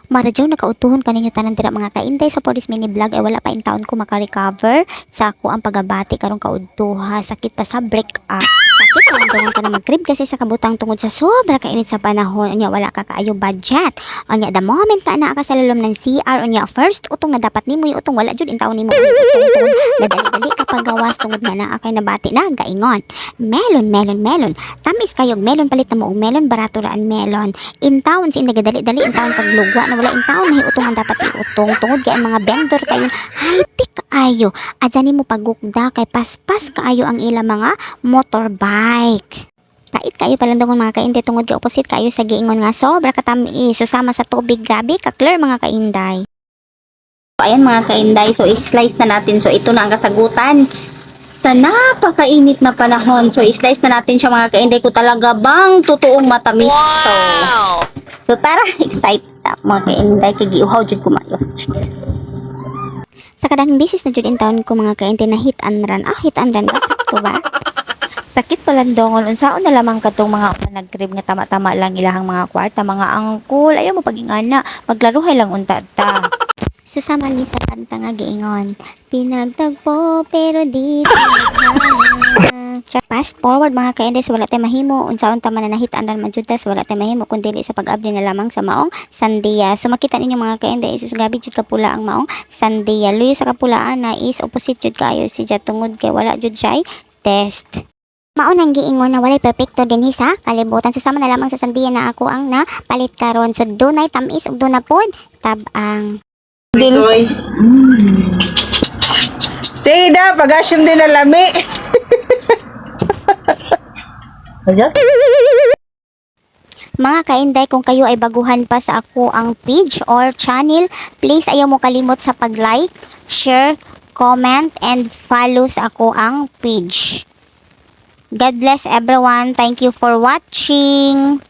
Maradyo nakautuhon kaninyo tanan dira mga kainday sa for this mini vlog ay wala pa in taon ko maka-recover sa ako ang pagabati karong kaudtuha sakit pa sa break up. Sakit pa ang tungon ka na mag-crib kasi sa kabutang tungod sa sobra kainit sa panahon unya wala ka kaayo budget. Unya the moment na naa ka sa lalom ng CR unya first utong na dapat nimo yung utong wala jud in taon nimo utong tungod nadali-dali ka pagawas tungod nga naa kay nabati na gaingon. Melon. Tamis kayog melon palit na mo og melon barato ra ang melon. In town si nagadali-dali in town paglugwa na wala in town may utongan dapat iutong tungod kay ang mga vendor kayon high-tech kaayo adya nimo pagugda kay paspas kaayo ang ila mga motorbike. Pait kayo palang dangon mga kainday tungod kay opposite kayo sa giingon nga sobra katamis susama sa tubig grabe ka clear mga kainday. So, ayan mga kainday so i-slice na natin so ito na ang kasagutan sa napakainit na panahon. So, i-slice na natin siya mga kainday ko talaga bang totoong matamis to. So, tara, excited na mga kainday kay giuhaw jud ko mayo. Sa kadang bisis na jud in town ko mga kainday na hit and run. Hit and run ba? Sakto ba? Sakit pala dongol. Unsaon na lamang katong mga nag-crib nga tama-tama lang ilahang mga kwarta, mga angkol. Ayaw mo pagingana. Maglaruhay lang unta ta. Susama ni sa kanta nga giingon pinagtagpo pero di tagana. Fast forward mga kainday so wala tay mahimo unsaon ta man nahitaan man jud ta so wala tay mahimo kun dili sa pag-abli na lamang sa maong sandia. So makita ninyo mga kainday is grabe jud kapula ang maong sandia. Luyo sa kapulaan na is opposite jud kayo siya tungod kay wala jud siya test. Maunang giingon na walay perpekto dinhi sa kalibutan. Susama na lamang sa sandia na ako ang napalit karon. So dunay tamis ug duna pod tabang. Dil. Sida, pag-asyum din na lami. Mga kainday, kung kayo ay baguhan pa sa ako ang page or channel, please ayaw mo kalimot sa pag-like, share, comment, and follow sa ako ang page. God bless everyone. Thank you for watching.